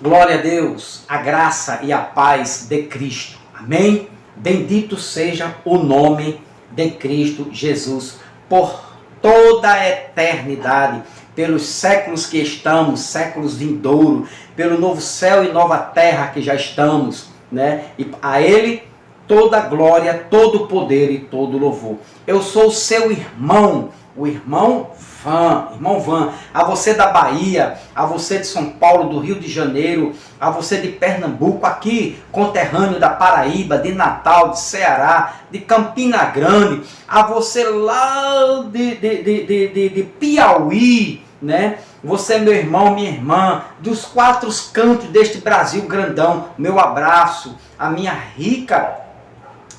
Glória a Deus, a graça e a paz de Cristo. Amém? Bendito seja o nome de Cristo Jesus por toda a eternidade, pelos séculos que estamos, séculos vindouros, pelo novo céu e nova terra que já estamos, né? E a Ele toda a glória, todo o poder e todo o louvor. Eu sou o seu irmão, o irmão Van, a você da Bahia, a você de São Paulo, do Rio de Janeiro, a você de Pernambuco, aqui, conterrâneo da Paraíba, de Natal, de Ceará, de Campina Grande, a você lá de Piauí, né? Você, meu irmão, minha irmã, dos quatro cantos deste Brasil grandão, meu abraço, a minha rica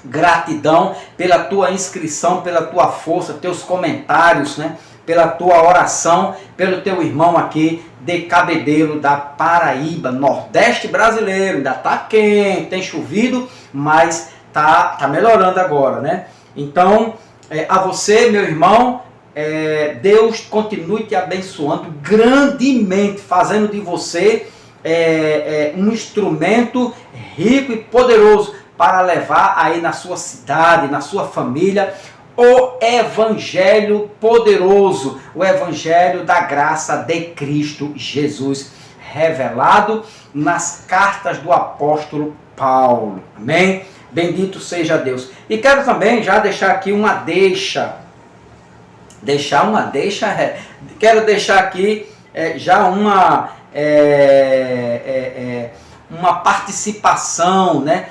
gratidão pela tua inscrição, pela tua força, teus comentários, né? Pela tua oração, pelo teu irmão aqui de Cabedelo, da Paraíba, Nordeste brasileiro. Ainda tá quente, tem chovido, mas tá melhorando agora, né? Então, a você, meu irmão, Deus continue te abençoando grandemente, fazendo de você um instrumento rico e poderoso para levar aí na sua cidade, na sua família, o Evangelho poderoso, o Evangelho da graça de Cristo Jesus, revelado nas cartas do apóstolo Paulo. Amém? Bendito seja Deus. E quero também já deixar aqui uma quero deixar aqui já uma participação, né,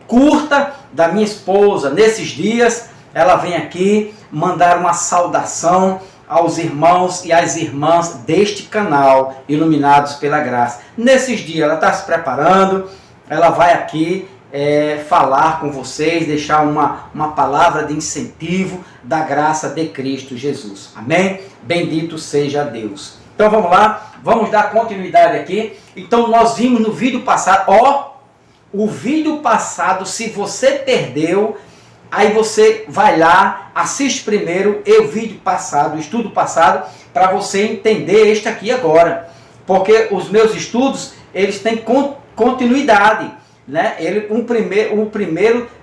curta da minha esposa. Nesses dias ela vem aqui mandar uma saudação aos irmãos e às irmãs deste canal, Iluminados pela Graça. Nesses dias ela está se preparando, ela vai aqui falar com vocês, deixar uma palavra de incentivo da graça de Cristo Jesus. Amém? Bendito seja Deus. Então vamos lá, vamos dar continuidade aqui. Então nós vimos no vídeo passado, o vídeo passado, se você perdeu, aí você vai lá, assiste primeiro o vídeo passado, o estudo passado, para você entender este aqui agora. Porque os meus estudos, eles têm continuidade, né?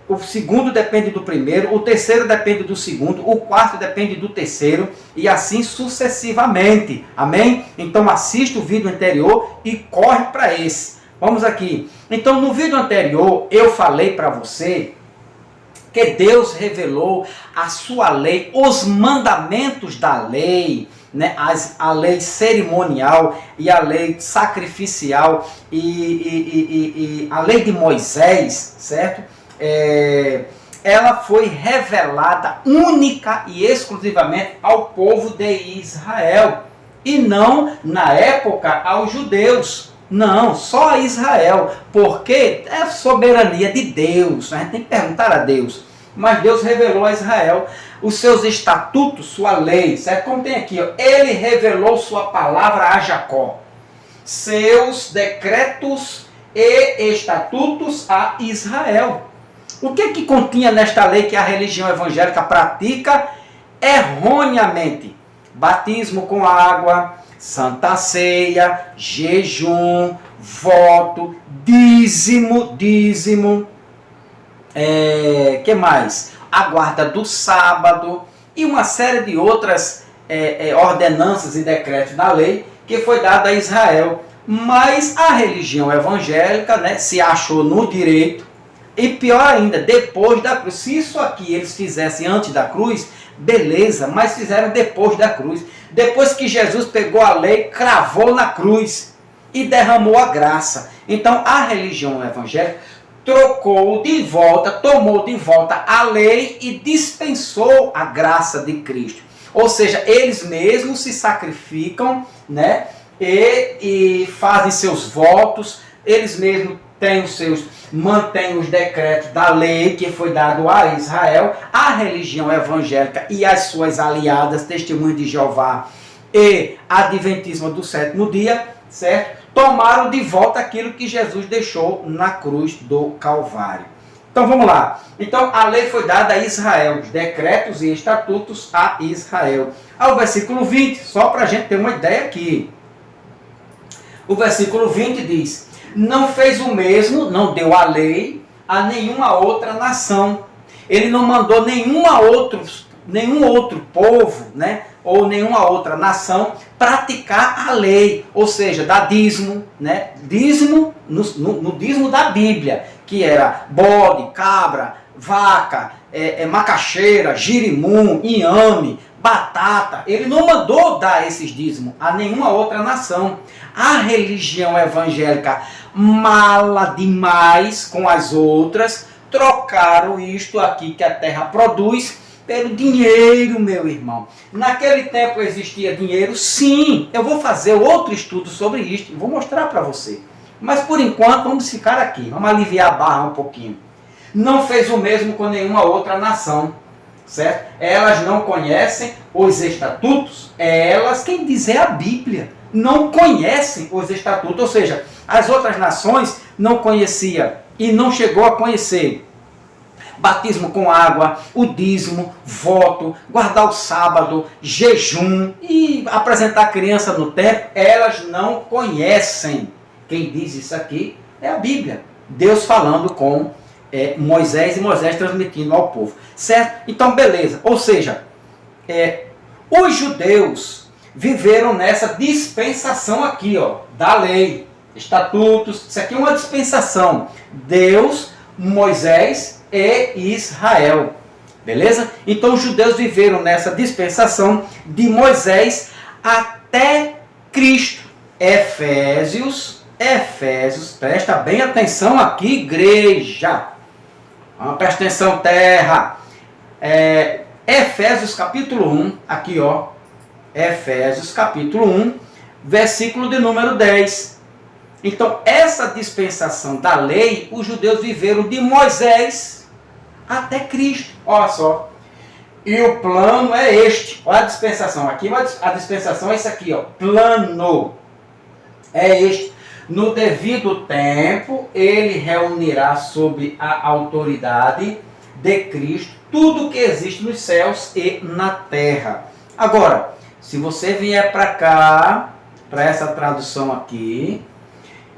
O segundo depende do primeiro, o terceiro depende do segundo, o quarto depende do terceiro, e assim sucessivamente. Amém? Então assista o vídeo anterior e corre para esse. Vamos aqui. Então no vídeo anterior eu falei para você que Deus revelou a sua lei, os mandamentos da lei, né? A lei cerimonial e a lei sacrificial e a lei de Moisés, certo? Ela foi revelada única e exclusivamente ao povo de Israel e não na época aos judeus. Não, só a Israel, porque é soberania de Deus, a gente tem que perguntar a Deus. Mas Deus revelou a Israel os seus estatutos, sua lei, certo? Como tem aqui, ele revelou sua palavra a Jacó, seus decretos e estatutos a Israel. O que continha nesta lei que a religião evangélica pratica erroneamente? Batismo com água, Santa Ceia, jejum, voto, dízimo, que mais? A guarda do sábado e uma série de outras ordenanças e decretos da lei que foi dada a Israel. Mas a religião evangélica, né, se achou no direito, e pior ainda, depois da cruz. Se isso aqui eles fizessem antes da cruz, beleza, mas fizeram depois da cruz. Depois que Jesus pegou a lei, cravou na cruz e derramou a graça. Então a religião evangélica tomou de volta a lei e dispensou a graça de Cristo. Ou seja, eles mesmos se sacrificam, né? E fazem seus votos, eles mesmos mantêm os decretos da lei que foi dado a Israel. A religião evangélica e as suas aliadas, Testemunho de Jeová e Adventismo do sétimo dia, certo? Tomaram de volta aquilo que Jesus deixou na cruz do Calvário. Então vamos lá. Então a lei foi dada a Israel, os decretos e estatutos a Israel. Ao versículo 20, só para a gente ter uma ideia aqui. O versículo 20 diz: não fez o mesmo, não deu a lei a nenhuma outra nação. Ele não mandou nenhum outro povo, né, ou nenhuma outra nação praticar a lei, ou seja, dar dízimo, né, dízimo no dízimo da Bíblia, que era bode, cabra, vaca, macaxeira, girimum, inhame, batata. Ele não mandou dar esses dízimos a nenhuma outra nação. A religião evangélica mala demais com as outras, trocaram isto aqui que a terra produz pelo dinheiro, meu irmão. Naquele tempo existia dinheiro? Sim. Eu vou fazer outro estudo sobre isto e vou mostrar para você. Mas por enquanto vamos ficar aqui, vamos aliviar a barra um pouquinho. Não fez o mesmo com nenhuma outra nação, certo? Elas não conhecem os estatutos, elas, quem diz é a Bíblia, não conhecem os estatutos, ou seja, as outras nações não conheciam e não chegou a conhecer batismo com água, o dízimo, voto, guardar o sábado, jejum e apresentar a criança no templo. Elas não conhecem. Quem diz isso aqui é a Bíblia. Deus falando com Moisés e Moisés transmitindo ao povo. Certo? Então, beleza. Ou seja, os judeus viveram nessa dispensação aqui, ó, da lei, estatutos. Isso aqui é uma dispensação. Deus, Moisés e Israel. Beleza? Então os judeus viveram nessa dispensação de Moisés até Cristo. Efésios, presta bem atenção aqui, igreja. Presta atenção, terra. Efésios capítulo 1, aqui ó. Efésios capítulo 1, versículo de número 10. Então, essa dispensação da lei, os judeus viveram de Moisés até Cristo. Olha só. E o plano é este. Olha a dispensação. Aqui a dispensação é esse aqui, ó. Plano. É este. No devido tempo, ele reunirá sob a autoridade de Cristo tudo que existe nos céus e na terra. Agora, se você vier para cá, para essa tradução aqui,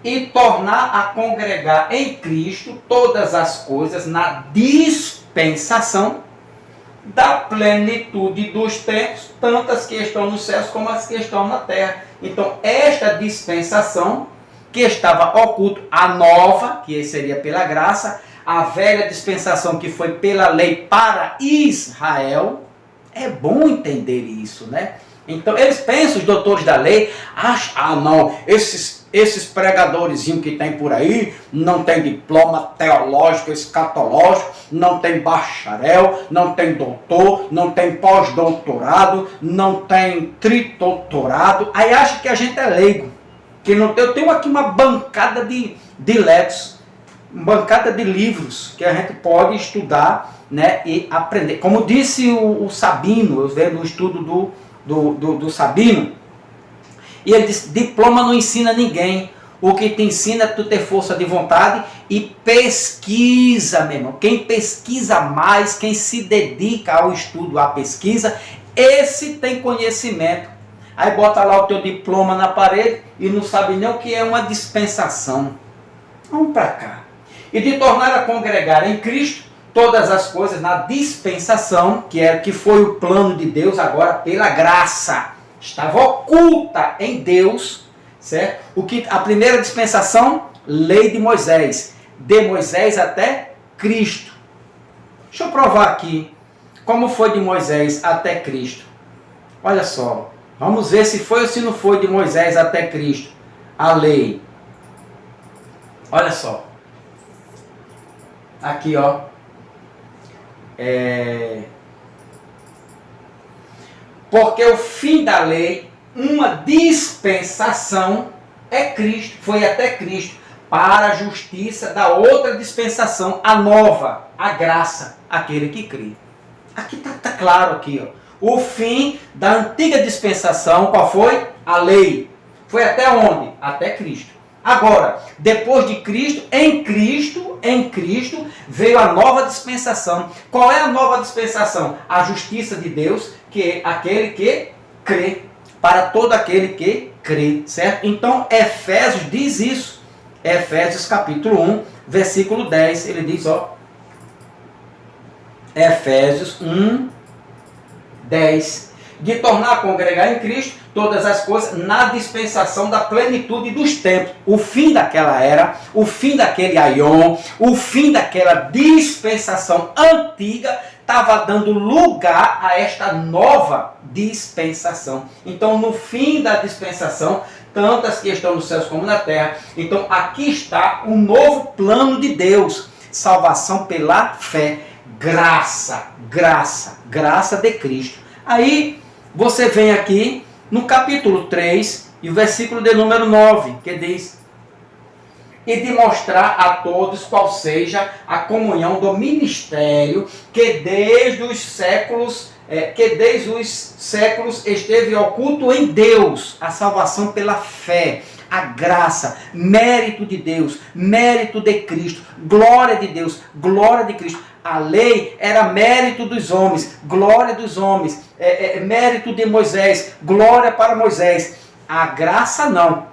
e tornar a congregar em Cristo todas as coisas na dispensação da plenitude dos tempos, tanto as que estão nos céus como as que estão na terra. Então, esta dispensação que estava oculta, a nova, que seria pela graça, a velha dispensação que foi pela lei para Israel, é bom entender isso, né? Então, eles pensam, os doutores da lei, não, esses pregadorzinhos que tem por aí, não tem diploma teológico, escatológico, não tem bacharel, não tem doutor, não tem pós-doutorado, não tem tridoutorado, aí acha que a gente é leigo. Que não, eu tenho aqui uma bancada de letos, uma bancada de livros que a gente pode estudar, né, e aprender. Como disse o Sabino, eu vejo no estudo do Sabino, e ele disse: diploma não ensina ninguém, o que te ensina é tu ter força de vontade e pesquisa, meu irmão. Quem pesquisa mais, quem se dedica ao estudo, à pesquisa, esse tem conhecimento. Aí bota lá o teu diploma na parede e não sabe nem o que é uma dispensação. Vamos para cá. E de tornar a congregar em Cristo todas as coisas na dispensação, que foi o plano de Deus agora pela graça. Estava oculta em Deus, certo? A primeira dispensação, lei de Moisés até Cristo. Deixa eu provar aqui como foi de Moisés até Cristo. Olha só, vamos ver se foi ou se não foi de Moisés até Cristo a lei. Olha só. Aqui, ó. Porque o fim da lei, uma dispensação, é Cristo, foi até Cristo, para a justiça da outra dispensação, a nova, a graça, aquele que crê. Aqui está claro aqui, ó. O fim da antiga dispensação, qual foi? A lei. Foi até onde? Até Cristo. Agora, depois de Cristo, em Cristo, veio a nova dispensação. Qual é a nova dispensação? A justiça de Deus, que é aquele que crê. para todo aquele que crê, certo? Então, Efésios diz isso. Efésios capítulo 1, versículo 10, ele diz, ó, Efésios 1, 10, de tornar a congregar em Cristo todas as coisas na dispensação da plenitude dos tempos. O fim daquela era, o fim daquele aion, o fim daquela dispensação antiga estava dando lugar a esta nova dispensação. Então, no fim da dispensação, tanto as que estão nos céus como na terra, então aqui está um novo plano de Deus, salvação pela fé, graça de Cristo. Aí você vem aqui no capítulo 3 e o versículo de número 9, que diz: e de mostrar a todos qual seja a comunhão do ministério que desde os séculos esteve oculto em Deus, a salvação pela fé, a graça, mérito de Deus, mérito de Cristo, glória de Deus, glória de Cristo. A lei era mérito dos homens, glória dos homens, mérito de Moisés, glória para Moisés. A graça não,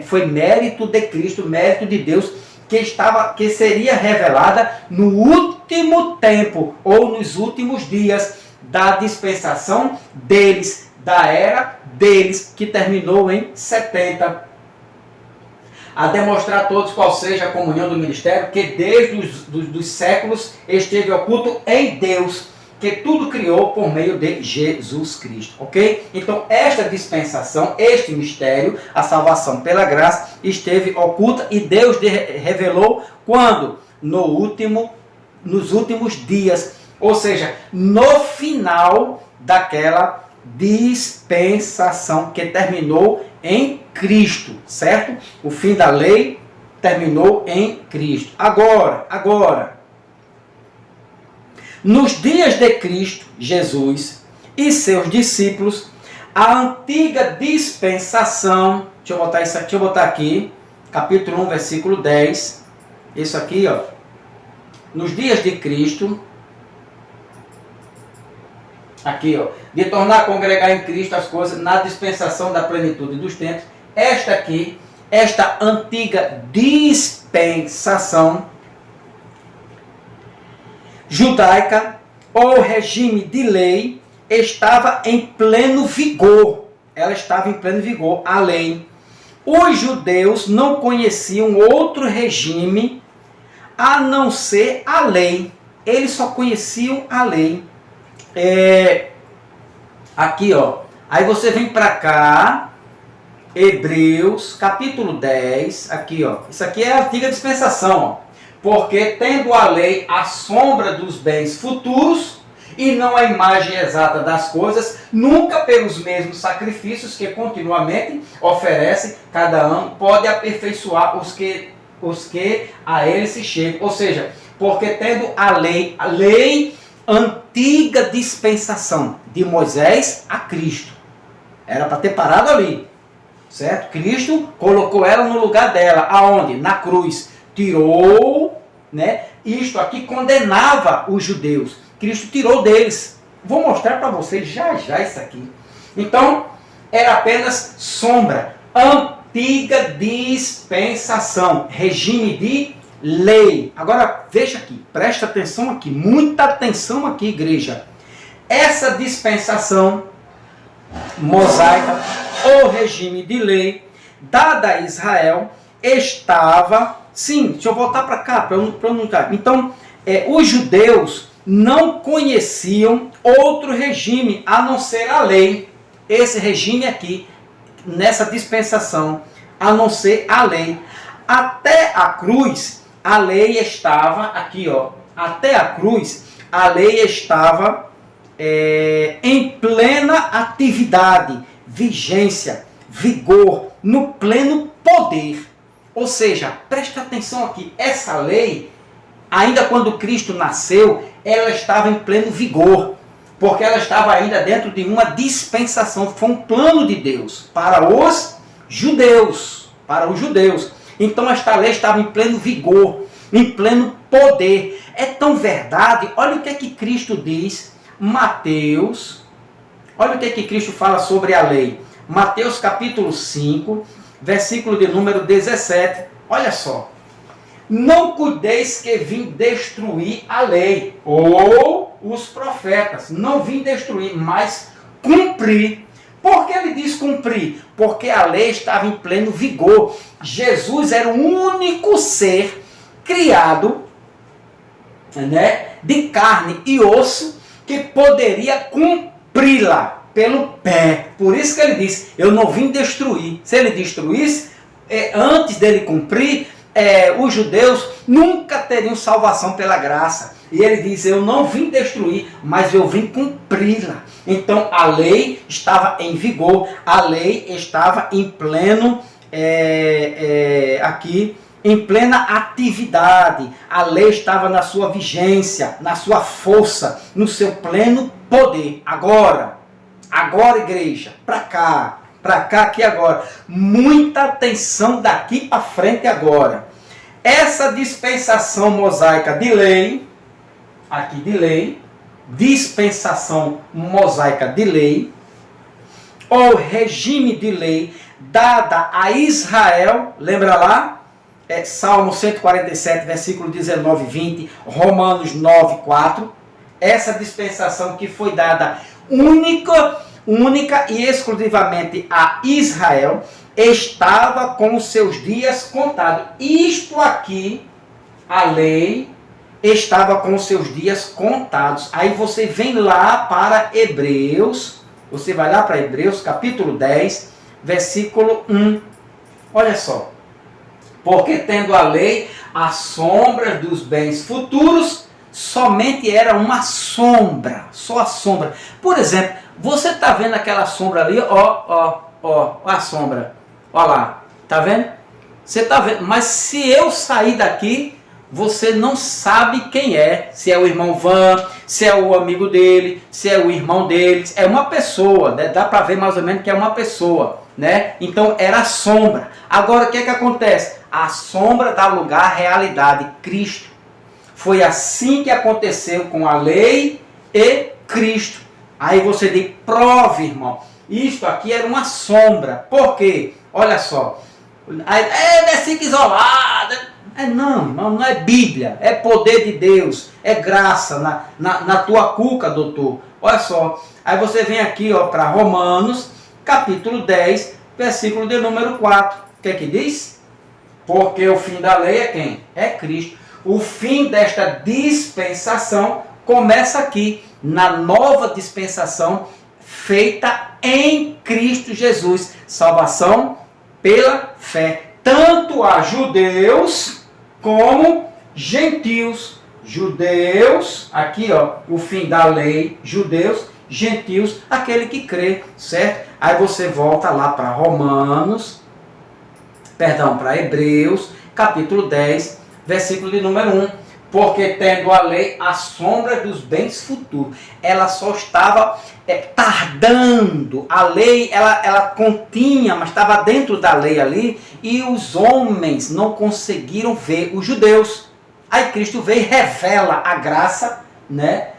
foi mérito de Cristo, mérito de Deus, que seria revelada no último tempo, ou nos últimos dias da dispensação deles, da era deles, que terminou em 70. A demonstrar a todos qual seja a comunhão do ministério, que desde os séculos esteve oculto em Deus, que tudo criou por meio de Jesus Cristo, ok? Então, esta dispensação, este mistério, a salvação pela graça, esteve oculta e Deus revelou quando? Nos últimos dias, ou seja, no final daquela dispensação que terminou em Cristo, certo? O fim da lei terminou em Cristo. Agora, nos dias de Cristo, Jesus e seus discípulos, a antiga dispensação, deixa eu botar aqui, capítulo 1, versículo 10, isso aqui, ó, nos dias de Cristo, aqui, ó, de tornar a congregar em Cristo as coisas na dispensação da plenitude dos tempos, esta antiga dispensação judaica, ou regime de lei, estava em pleno vigor. Ela estava em pleno vigor, a lei. Os judeus não conheciam outro regime a não ser a lei. Eles só conheciam a lei. Aqui, ó. Aí você vem para cá, Hebreus, capítulo 10. Aqui, ó. Isso aqui é a antiga dispensação, ó. Porque tendo a lei a sombra dos bens futuros e não a imagem exata das coisas, nunca pelos mesmos sacrifícios que continuamente oferece cada ano, pode aperfeiçoar os que a ele se chegam. Ou seja, porque tendo a lei antiga dispensação, de Moisés a Cristo. Era para ter parado ali, certo? Cristo colocou ela no lugar dela. Aonde? Na cruz. Tirou, né? Isto aqui condenava os judeus. Cristo tirou deles. Vou mostrar para vocês já isso aqui. Então, era apenas sombra. Antiga dispensação. Regime de lei. Agora, veja aqui. Presta atenção aqui. Muita atenção aqui, igreja. Essa dispensação mosaica ou regime de lei dada a Israel estava... Sim, deixa eu voltar para cá, para eu não estar. Então, os judeus não conheciam outro regime a não ser a lei. Esse regime aqui, nessa dispensação, a não ser a lei. Até a cruz, a lei estava aqui, ó. Até a cruz, a lei estava em plena atividade, vigência, vigor, no pleno poder. Ou seja, presta atenção aqui, essa lei, ainda quando Cristo nasceu, ela estava em pleno vigor, porque ela estava ainda dentro de uma dispensação, foi um plano de Deus para os judeus, Então esta lei estava em pleno vigor, em pleno poder. É tão verdade, olha o que é que Cristo diz, Mateus, olha o que é que Cristo fala sobre a lei. Mateus capítulo 5, versículo de número 17. Olha só. Não cuideis que vim destruir a lei ou os profetas. Não vim destruir, mas cumprir. Por que ele diz cumprir? Porque a lei estava em pleno vigor. Jesus era o único ser criado, né, de carne e osso que poderia cumpri-la pelo pé. Por isso que ele disse, eu não vim destruir. Se ele destruísse, antes dele cumprir, os judeus nunca teriam salvação pela graça. E ele diz, eu não vim destruir, mas eu vim cumpri-la. Então a lei estava em vigor, a lei estava em pleno, aqui, em plena atividade. A lei estava na sua vigência, na sua força, no seu pleno poder. Agora igreja, para cá aqui agora. Muita atenção daqui para frente agora. Essa dispensação mosaica de lei, aqui de lei, dispensação mosaica de lei, ou regime de lei dada a Israel, lembra lá? Salmo 147, versículo 19 e 20, Romanos 9, 4. Essa dispensação que foi dada única e exclusivamente a Israel, estava com os seus dias contados. Isto aqui, a lei, estava com os seus dias contados. Aí você vem lá para Hebreus, você vai lá para Hebreus, capítulo 10, versículo 1. Olha só. Porque tendo a lei as sombras dos bens futuros, somente era uma sombra, só a sombra. Por exemplo, você está vendo aquela sombra ali, ó a sombra, ó lá, tá vendo? Você está vendo, mas se eu sair daqui, você não sabe quem é, se é o irmão Van, se é o amigo dele, se é o irmão deles, é uma pessoa, né? Dá para ver mais ou menos que é uma pessoa, né? Então era a sombra. Agora o que é que acontece? A sombra dá lugar à realidade, Cristo. Foi assim que aconteceu com a lei e Cristo. Aí você diz, prove, irmão. Isto aqui era uma sombra. Por quê? Olha só. Versículo isolado. Não, irmão, não é Bíblia. É poder de Deus. É graça na tua cuca, doutor. Olha só. Aí você vem aqui para Romanos, capítulo 10, versículo de número 4. O que é que diz? Porque o fim da lei é quem? É Cristo. O fim desta dispensação começa aqui, na nova dispensação feita em Cristo Jesus. Salvação pela fé. Tanto a judeus como gentios. Judeus, aqui o fim da lei, judeus, gentios, aquele que crê, certo? Aí você volta lá para para Hebreus, capítulo 10, versículo de número 1. Porque tendo a lei a sombra dos bens futuros, ela só estava tardando. A lei, ela continha, mas estava dentro da lei ali, e os homens não conseguiram ver, os judeus. Aí Cristo veio e revela a graça, né?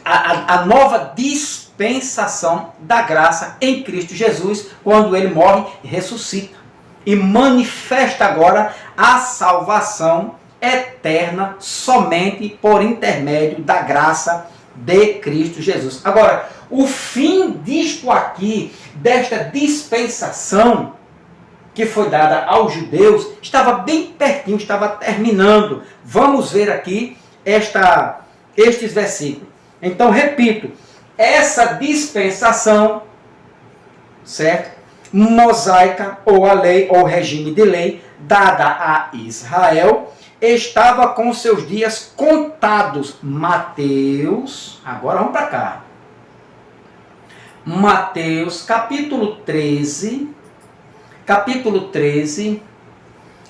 A nova dispensação da graça em Cristo Jesus, quando ele morre e ressuscita. E manifesta agora a salvação eterna somente por intermédio da graça de Cristo Jesus. Agora, o fim disto aqui, desta dispensação que foi dada aos judeus, estava bem pertinho, estava terminando. Vamos ver aqui estes versículos. Então, repito, essa dispensação, certo? Mosaica, ou a lei, ou regime de lei, dada a Israel, estava com seus dias contados. Mateus, agora vamos para cá. Mateus, capítulo 13,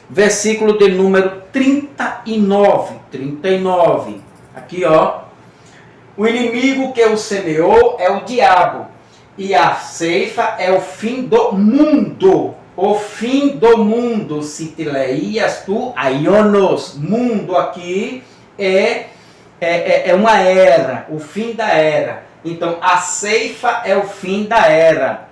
versículo de número 39. Aqui, o inimigo que o semeou é o diabo. E a ceifa é o fim do mundo. O fim do mundo. Sitileias tu aionos. Mundo aqui é uma era. O fim da era. Então, a ceifa é o fim da era.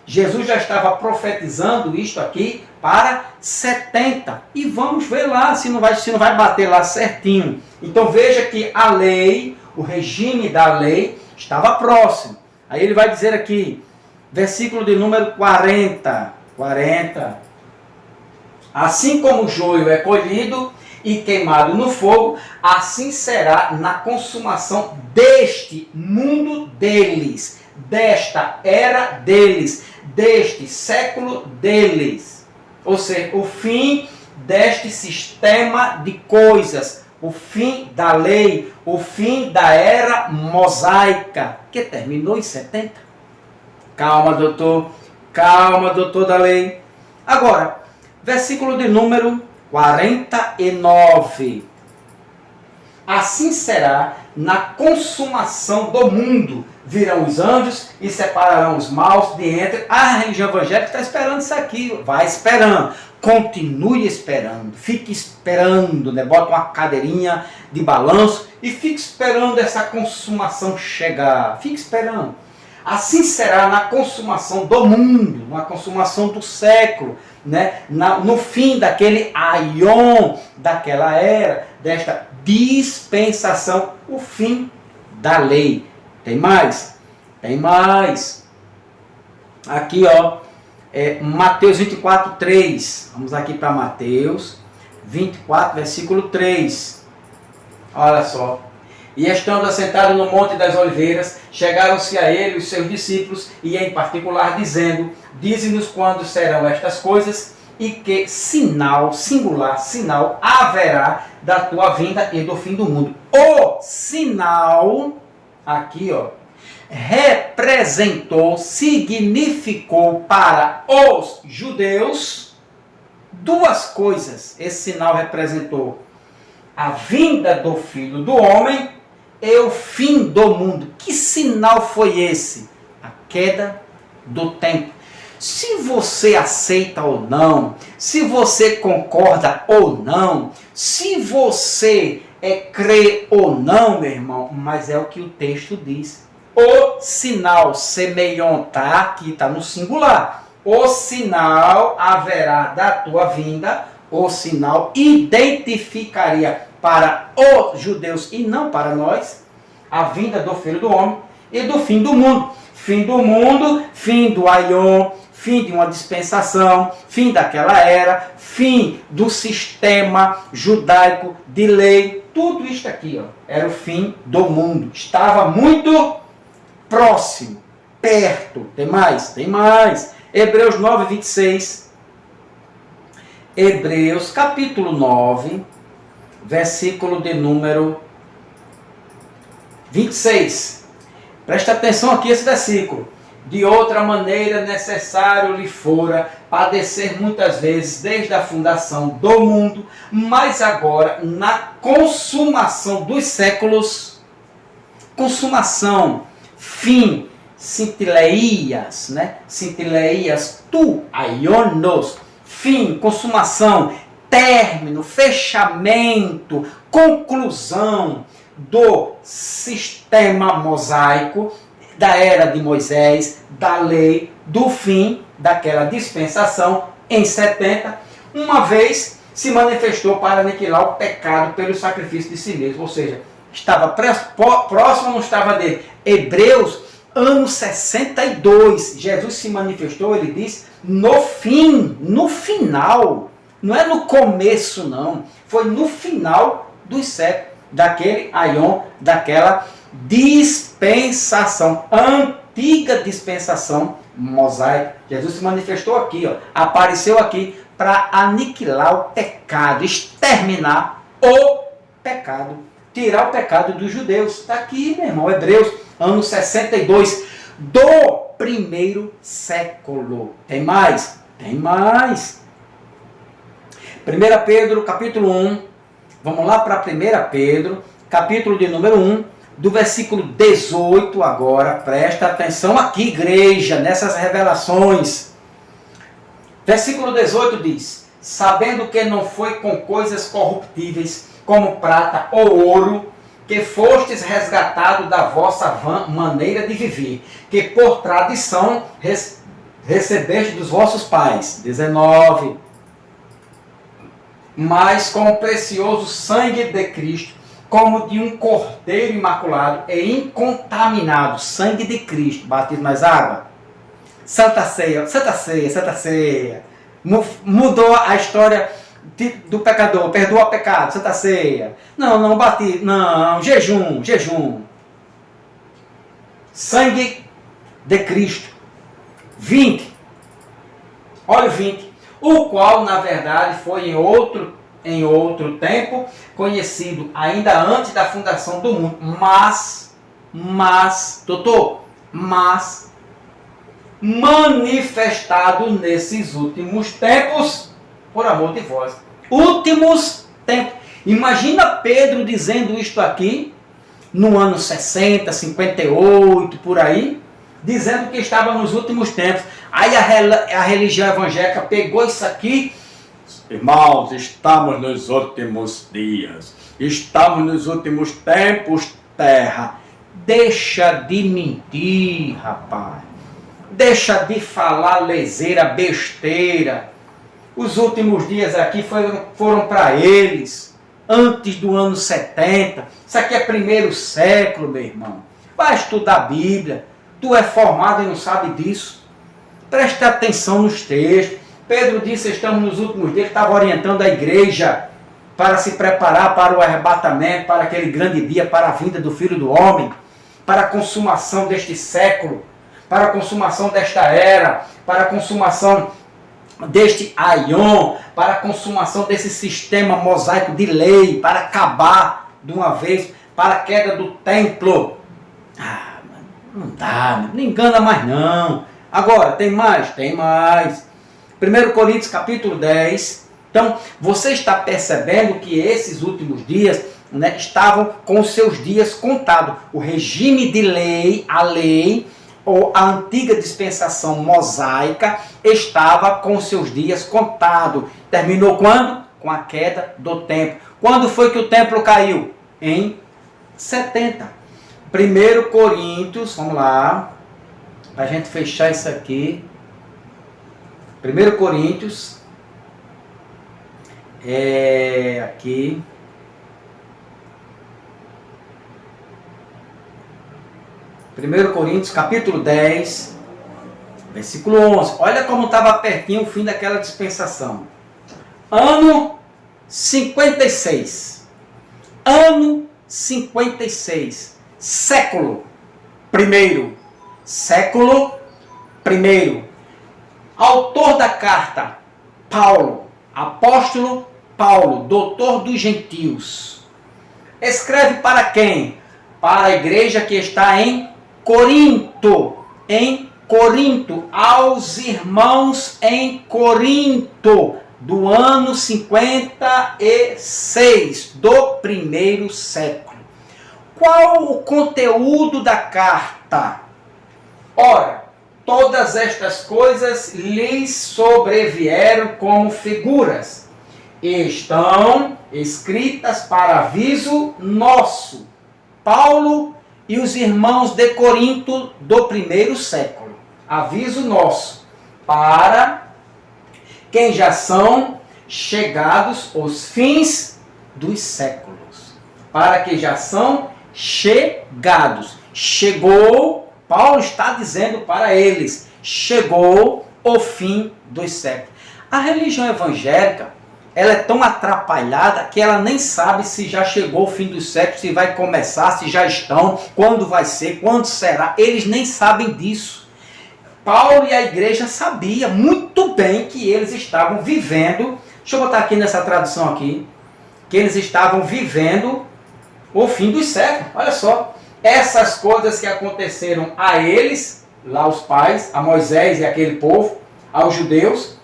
Jesus já estava profetizando isto aqui para 70. E vamos ver lá se não vai bater lá certinho. Então veja que a lei, o regime da lei, estava próximo. Aí ele vai dizer aqui, versículo de número 40. Assim como o joio é colhido e queimado no fogo, assim será na consumação deste mundo deles, desta era deles, deste século deles. Ou seja, o fim deste sistema de coisas, o fim da lei, o fim da era mosaica, que terminou em 70. Calma, doutor da lei. Agora, versículo de número 49. Assim será na consumação do mundo. Virão os anjos e separarão os maus de entre. A religião evangélica está esperando isso aqui. Vai esperando. Continue esperando. Fique esperando. Né? Bota uma cadeirinha de balanço e fique esperando essa consumação chegar. Fique esperando. Assim será na consumação do mundo, na consumação do século, né? No fim daquele aion, daquela era, desta dispensação, o fim da lei. Tem mais? Tem mais. Aqui, ó, Mateus 24, 3. Vamos aqui para Mateus 24, versículo 3. Olha só. E estando assentados no Monte das Oliveiras, chegaram-se a ele os seus discípulos, e em particular dizendo, dize-nos quando serão estas coisas, e que sinal, singular, sinal haverá da tua vinda e do fim do mundo. O sinal, aqui ó, representou, significou para os judeus duas coisas. Esse sinal representou a vinda do Filho do Homem e o fim do mundo. Que sinal foi esse? A queda do tempo. Se você aceita ou não, se você concorda ou não, se você crê ou não, meu irmão, mas é o que o texto diz. O sinal semeion, tá? Aqui está no singular. O sinal haverá da tua vinda, o sinal identificaria para os judeus e não para nós a vinda do Filho do Homem e do fim do mundo. Fim do mundo, fim do aion, fim de uma dispensação, fim daquela era, fim do sistema judaico de lei. Tudo isso aqui ó, era o fim do mundo. Estava muito próximo, perto. Tem mais? Tem mais. Hebreus 9, 26. Hebreus capítulo 9, versículo de número 26. Presta atenção aqui esse versículo. De outra maneira necessário lhe fora padecer muitas vezes desde a fundação do mundo, mas agora na consumação dos séculos, consumação, fim, sintileias, né? Sintileias tu aionos, fim, consumação, término, fechamento, conclusão do sistema mosaico, da era de Moisés, da lei, do fim daquela dispensação em 70, uma vez se manifestou para aniquilar o pecado pelo sacrifício de si mesmo, ou seja, estava próximo ou não estava dele. Hebreus, ano 62, Jesus se manifestou, ele diz, no fim, no final, não é no começo não, foi no final dos séculos, daquele aion, daquela dispensação, antiga dispensação mosaica. Jesus se manifestou aqui, ó, apareceu aqui para aniquilar o pecado, exterminar o pecado, tirar o pecado dos judeus. Está aqui, meu irmão, Hebreus, ano 62 do primeiro século. Tem mais? Tem mais. 1 Pedro, capítulo 1. Vamos lá para 1 Pedro, capítulo de número 1, do versículo 18 agora. Presta atenção aqui, igreja, nessas revelações. Versículo 18 diz, sabendo que não foi com coisas corruptíveis, como prata ou ouro, que fostes resgatados da vossa vã maneira de viver, que por tradição recebeste dos vossos pais. 19. Mas com o precioso sangue de Cristo, como de um cordeiro imaculado e incontaminado, sangue de Cristo, batido nas águas. Santa Ceia, Santa Ceia, Santa Ceia. Mudou a história do pecador, perdoa o pecado, Santa Ceia. Não, batido, não, jejum. Sangue de Cristo. 20. Olha o 20. O qual, na verdade, foi em outro tempo, conhecido ainda antes da fundação do mundo, mas manifestado nesses últimos tempos, por amor de vós. Últimos tempos. Imagina Pedro dizendo isto aqui, no ano 60, 58, por aí, dizendo que estava nos últimos tempos. Aí a religião evangélica pegou isso aqui. Irmãos, estamos nos últimos dias. Estamos nos últimos tempos, terra. Deixa de mentir, rapaz. Deixa de falar leseira, besteira. Os últimos dias aqui foram para eles. Antes do ano 70. Isso aqui é primeiro século, meu irmão. Vai estudar a Bíblia. Tu é formado e não sabe disso. Preste atenção nos textos. Pedro disse, estamos nos últimos dias, estava orientando a igreja para se preparar para o arrebatamento, para aquele grande dia, para a vinda do Filho do Homem, para a consumação deste século, para a consumação desta era, para a consumação deste aion, para a consumação desse sistema mosaico de lei, para acabar de uma vez, para a queda do templo. Não dá, não engana mais não. Agora, tem mais? Tem mais. 1 Coríntios capítulo 10. Então, você está percebendo que esses últimos dias, né, estavam com os seus dias contados. O regime de lei, a lei, ou a antiga dispensação mosaica, estava com os seus dias contados. Terminou quando? Com a queda do templo. Quando foi que o templo caiu? Em 70. 1 Coríntios, vamos lá, para a gente fechar isso aqui. 1 Coríntios, aqui, capítulo 10, versículo 11. Olha como estava pertinho o fim daquela dispensação. Ano 56. Ano 56. Século primeiro. Século primeiro. Autor da carta, Paulo, apóstolo Paulo, doutor dos gentios. Escreve para quem? Para a igreja que está em Corinto. Em Corinto, aos irmãos em Corinto, do ano 56 do primeiro século. Qual o conteúdo da carta? Ora, todas estas coisas lhes sobrevieram como figuras e estão escritas para aviso nosso, Paulo e os irmãos de Corinto do primeiro século. Aviso nosso, para quem já são chegados os fins dos séculos. Para que já são chegados. Chegou, Paulo está dizendo para eles, chegou o fim dos séculos. A religião evangélica, ela é tão atrapalhada que ela nem sabe se já chegou o fim dos séculos, se vai começar, se já estão, quando vai ser, quando será. Eles nem sabem disso. Paulo e a igreja sabiam muito bem que eles estavam vivendo, deixa eu botar aqui nessa tradução aqui, que eles estavam vivendo o fim dos séculos. Olha só, essas coisas que aconteceram a eles, lá os pais, a Moisés e aquele povo, aos judeus,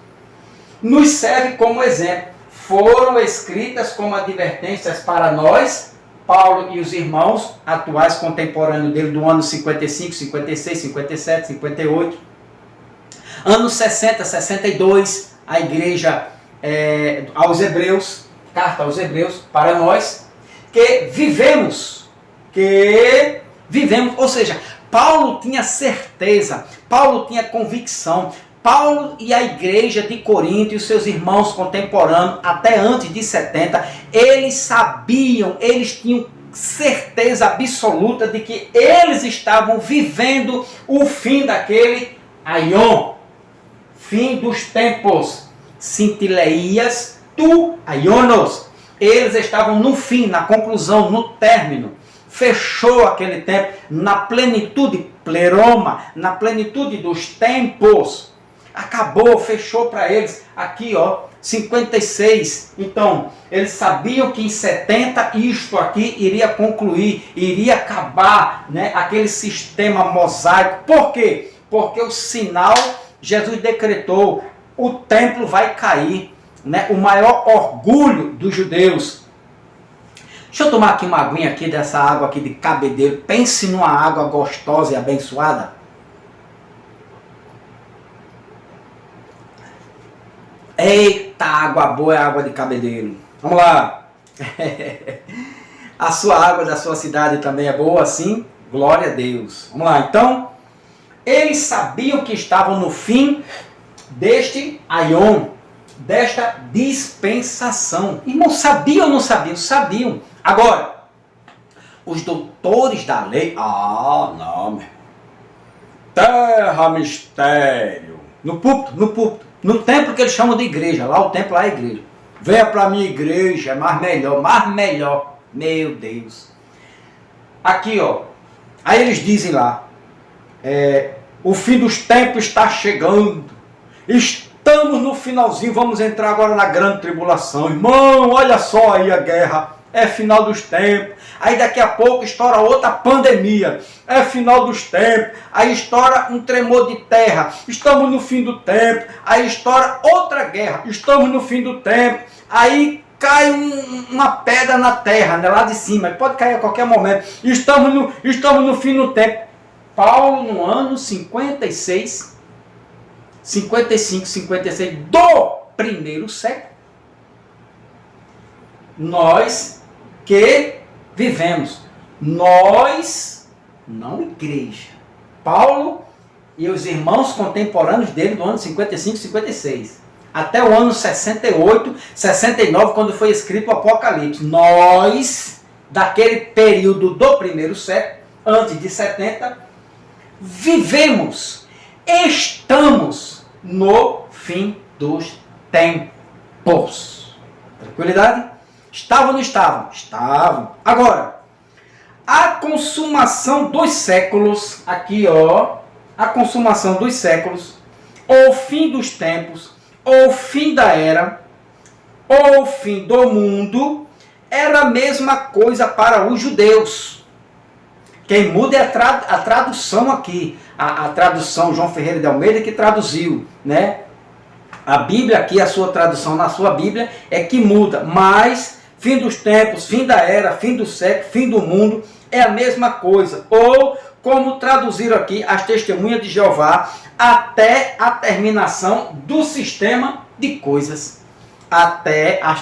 nos serve como exemplo. Foram escritas como advertências para nós, Paulo e os irmãos atuais contemporâneos dele do ano 55, 56, 57, 58. Anos 60, 62, a igreja aos Hebreus, carta aos Hebreus, para nós, que vivemos que vivemos. Ou seja, Paulo tinha certeza, Paulo tinha convicção. Paulo e a igreja de Corinto e os seus irmãos contemporâneos, até antes de 70, eles sabiam, eles tinham certeza absoluta de que eles estavam vivendo o fim daquele aion, fim dos tempos, sintileias tu aionos. Eles estavam no fim, na conclusão, no término. Fechou aquele tempo, na plenitude, pleroma, na plenitude dos tempos. Acabou, fechou para eles. Aqui, ó, 56. Então, eles sabiam que em 70 isto aqui iria concluir, iria acabar, né, aquele sistema mosaico. Por quê? Porque o sinal, Jesus decretou, o templo vai cair, né, o maior orgulho dos judeus. Deixa eu tomar aqui uma aguinha aqui dessa água aqui de Cabedelo. Pense numa água gostosa e abençoada. Eita, água boa é a água de Cabedelo. Vamos lá. A sua água da sua cidade também é boa, sim? Glória a Deus. Vamos lá, então. Eles sabiam que estavam no fim deste aion, desta dispensação. Irmão, sabiam ou não sabiam? Sabiam. Agora, os doutores da lei... não, meu. Terra, mistério. No púlpito. No templo que eles chamam de igreja. Lá o templo, lá é a igreja. Venha para a minha igreja, é mais melhor. Meu Deus. Aqui, ó. Aí eles dizem lá. O fim dos tempos está chegando. Estamos no finalzinho. Vamos entrar agora na grande tribulação. Irmão, olha só aí a guerra. É final dos tempos. Aí daqui a pouco estoura outra pandemia. É final dos tempos. Aí estoura um tremor de terra. Estamos no fim do tempo. Aí estoura outra guerra. Estamos no fim do tempo. Aí cai uma pedra na terra, né, lá de cima. Pode cair a qualquer momento. Estamos no fim do tempo. Paulo, no ano 55, 56 do primeiro século, nós que vivemos, nós, não igreja, Paulo e os irmãos contemporâneos dele do ano 55, 56, até o ano 68, 69, quando foi escrito o Apocalipse, nós, daquele período do primeiro século, antes de 70, vivemos, estamos no fim dos tempos. Tranquilidade? Estavam ou não estavam? Estavam. Agora, a consumação dos séculos, aqui ó, a consumação dos séculos, ou fim dos tempos, ou fim da era, ou fim do mundo, era a mesma coisa para os judeus. Quem muda é a tradução aqui, a tradução João Ferreira de Almeida que traduziu, né? A Bíblia aqui, a sua tradução na sua Bíblia é que muda, mas fim dos tempos, fim da era, fim do século, fim do mundo, é a mesma coisa. Ou, como traduziram aqui, as testemunhas de Jeová, até a terminação do sistema de coisas. Até a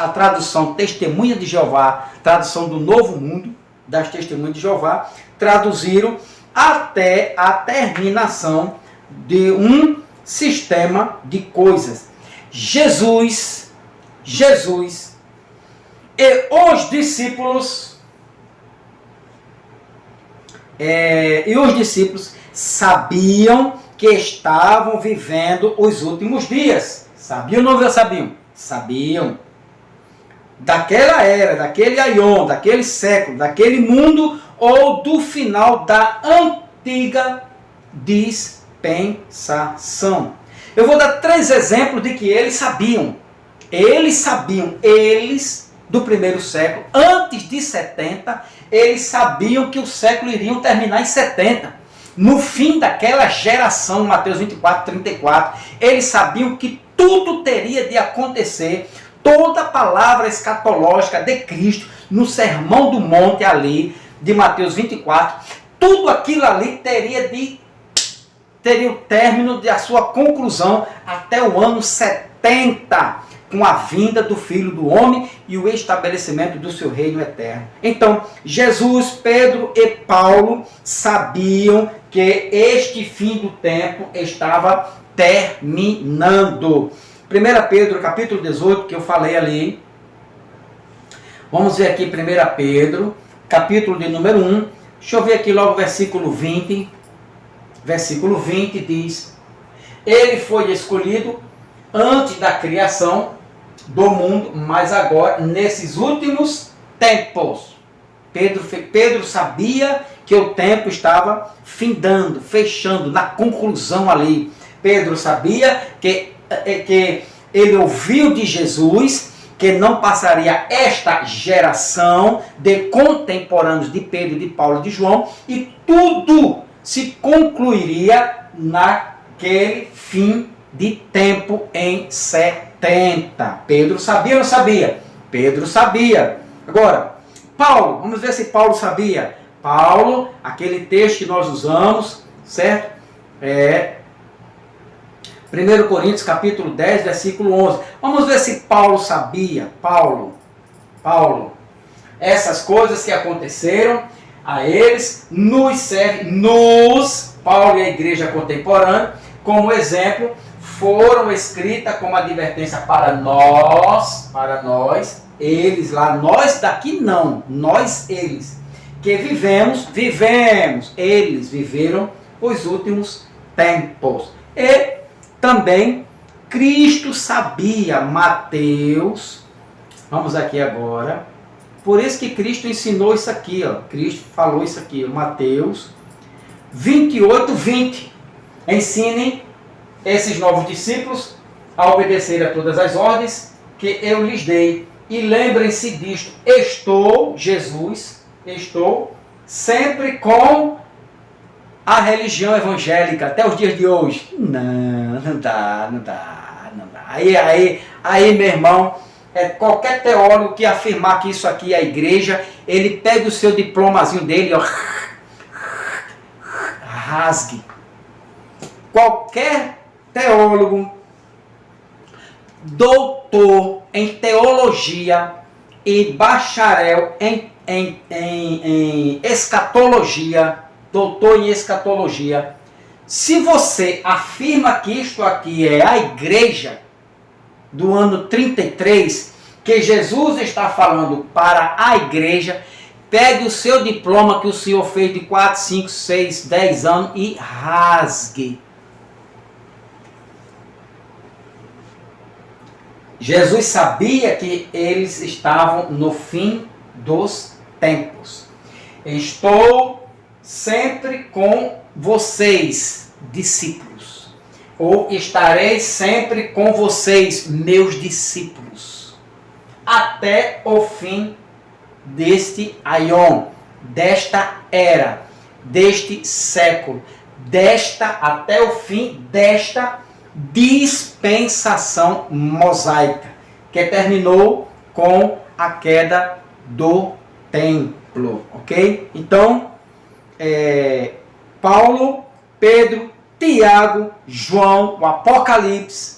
tradução testemunha de Jeová, tradução do Novo Mundo, das testemunhas de Jeová, traduziram até a terminação de um sistema de coisas. Jesus e os discípulos sabiam que estavam vivendo os últimos dias. Sabiam ou não sabiam? Sabiam. Daquela era, daquele aion, daquele século, daquele mundo ou do final da antiga dispensação. Eu vou dar 3 exemplos de que eles sabiam. Eles do primeiro século, antes de 70, eles sabiam que o século iria terminar em 70. No fim daquela geração, Mateus 24, 34, eles sabiam que tudo teria de acontecer, toda a palavra escatológica de Cristo, no Sermão do Monte ali, de Mateus 24, tudo aquilo ali teria o término da sua conclusão até o ano 70. com a vinda do Filho do Homem e o estabelecimento do seu reino eterno. Então, Jesus, Pedro e Paulo sabiam que este fim do tempo estava terminando. 1 Pedro, capítulo 18, que eu falei ali. Vamos ver aqui 1 Pedro, capítulo de número 1. Deixa eu ver aqui logo o versículo 20. Versículo 20 diz: Ele foi escolhido antes da criação do mundo, mas agora, nesses últimos tempos. Pedro sabia que o tempo estava findando, fechando, na conclusão ali. Pedro sabia que ele ouviu de Jesus que não passaria esta geração de contemporâneos de Pedro, de Paulo e de João, e tudo se concluiria naquele fim de tempo em 70. Pedro sabia ou não sabia? Pedro sabia. Agora, Paulo, vamos ver se Paulo sabia. Paulo, aquele texto que nós usamos, certo? 1 Coríntios capítulo 10, versículo 11. Vamos ver se Paulo sabia. Paulo, essas coisas que aconteceram a eles, nos serve, Paulo e a igreja contemporânea, como exemplo, foram escritas como advertência para nós, eles lá, nós daqui não, nós, eles, que vivemos, eles viveram os últimos tempos. E também Cristo sabia, Mateus, vamos aqui agora, por isso que Cristo ensinou isso aqui, ó, Cristo falou isso aqui, Mateus 28, 20, ensinem esses novos discípulos a obedecer a todas as ordens que eu lhes dei. E lembrem-se disto, estou sempre com a religião evangélica até os dias de hoje. Não dá. Aí, meu irmão, qualquer teólogo que afirmar que isso aqui é a igreja, ele pega o seu diplomazinho dele, ó, rasgue. Qualquer teólogo, doutor em teologia e bacharel em escatologia, doutor em escatologia, se você afirma que isto aqui é a igreja do ano 33, que Jesus está falando para a igreja, pegue o seu diploma que o senhor fez de 4, 5, 6, 10 anos e rasgue. Jesus sabia que eles estavam no fim dos tempos. Estou sempre com vocês, discípulos. Ou estarei sempre com vocês, meus discípulos. Até o fim deste aion, desta era, deste século, até o fim desta dispensação mosaica, que terminou com a queda do templo, ok? Então, Paulo, Pedro, Tiago, João, o Apocalipse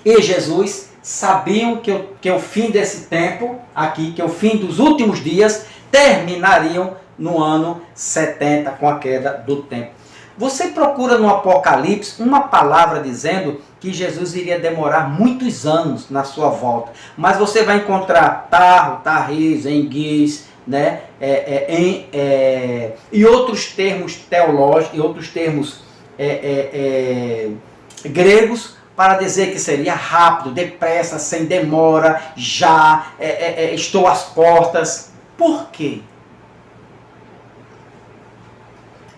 e Jesus sabiam que o fim desse tempo aqui, que o fim dos últimos dias terminariam no ano 70 com a queda do templo. Você procura no Apocalipse uma palavra dizendo que Jesus iria demorar muitos anos na sua volta. Mas você vai encontrar Tarro, Tarris, Enguis, né? E outros termos teológicos, e outros termos gregos, para dizer que seria rápido, depressa, sem demora, já, estou às portas. Por quê?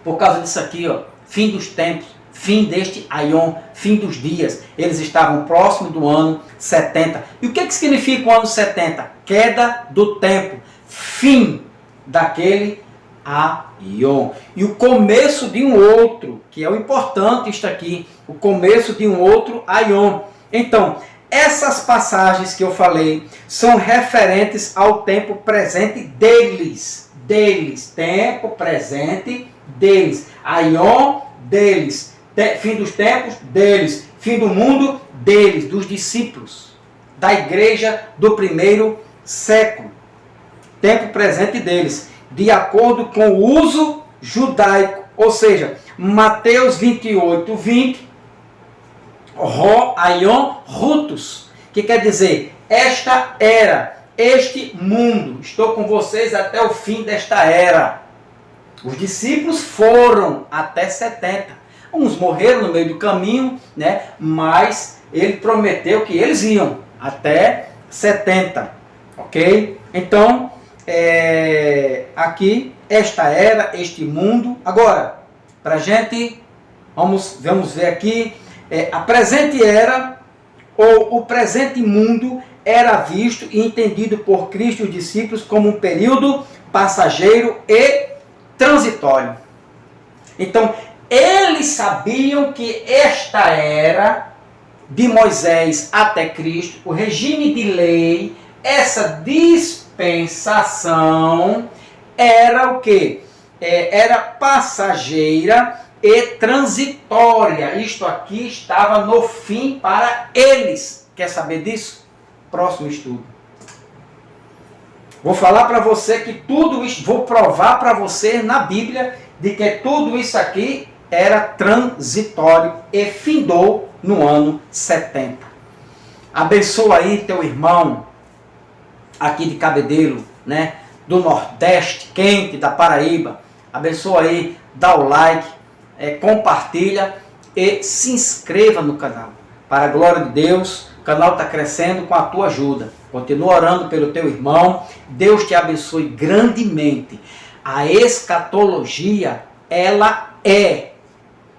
Por causa disso aqui, ó, fim dos tempos, fim deste aion, fim dos dias. Eles estavam próximos do ano 70. E o que significa o ano 70? Queda do tempo, fim daquele aion. E o começo de um outro, que é o importante isto aqui, o começo de um outro aion. Então, essas passagens que eu falei são referentes ao tempo presente deles. Tempo presente deles. Aion deles. Fim dos tempos deles. Fim do mundo deles, dos discípulos, da igreja do primeiro século. Tempo presente deles, de acordo com o uso judaico, ou seja, Mateus 28, 20, Ro, Aion, Rutus, que quer dizer, esta era, este mundo, estou com vocês até o fim desta era. Os discípulos foram até 70. Uns morreram no meio do caminho, né? Mas ele prometeu que eles iam até 70. Ok? Então, aqui, esta era, este mundo. Agora, para a gente, vamos ver aqui, a presente era, ou o presente mundo, era visto e entendido por Cristo e os discípulos como um período passageiro e transitório. Então, eles sabiam que esta era de Moisés até Cristo, o regime de lei, essa dispensação era o quê? Era passageira e transitória. Isto aqui estava no fim para eles. Quer saber disso? Próximo estudo. Vou falar para você que tudo isso, vou provar para você na Bíblia de que tudo isso aqui era transitório e findou no ano 70. Abençoa aí teu irmão aqui de Cabedelo, né, do Nordeste quente da Paraíba. Abençoa aí, dá o like, compartilha e se inscreva no canal. Para a glória de Deus, o canal está crescendo com a tua ajuda. Continua orando pelo teu irmão. Deus te abençoe grandemente. A escatologia, ela é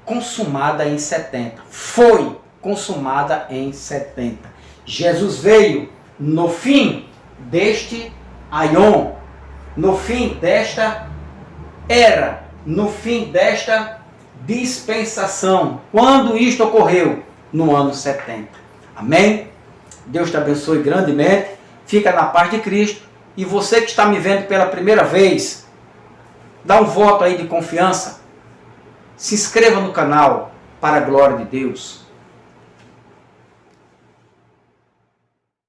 consumada em 70. Foi consumada em 70. Jesus veio no fim deste aion, no fim desta era, no fim desta dispensação. Quando isto ocorreu? No ano 70. Amém? Deus te abençoe grandemente. Fica na paz de Cristo. E você que está me vendo pela primeira vez, dá um voto aí de confiança. Se inscreva no canal, para a glória de Deus.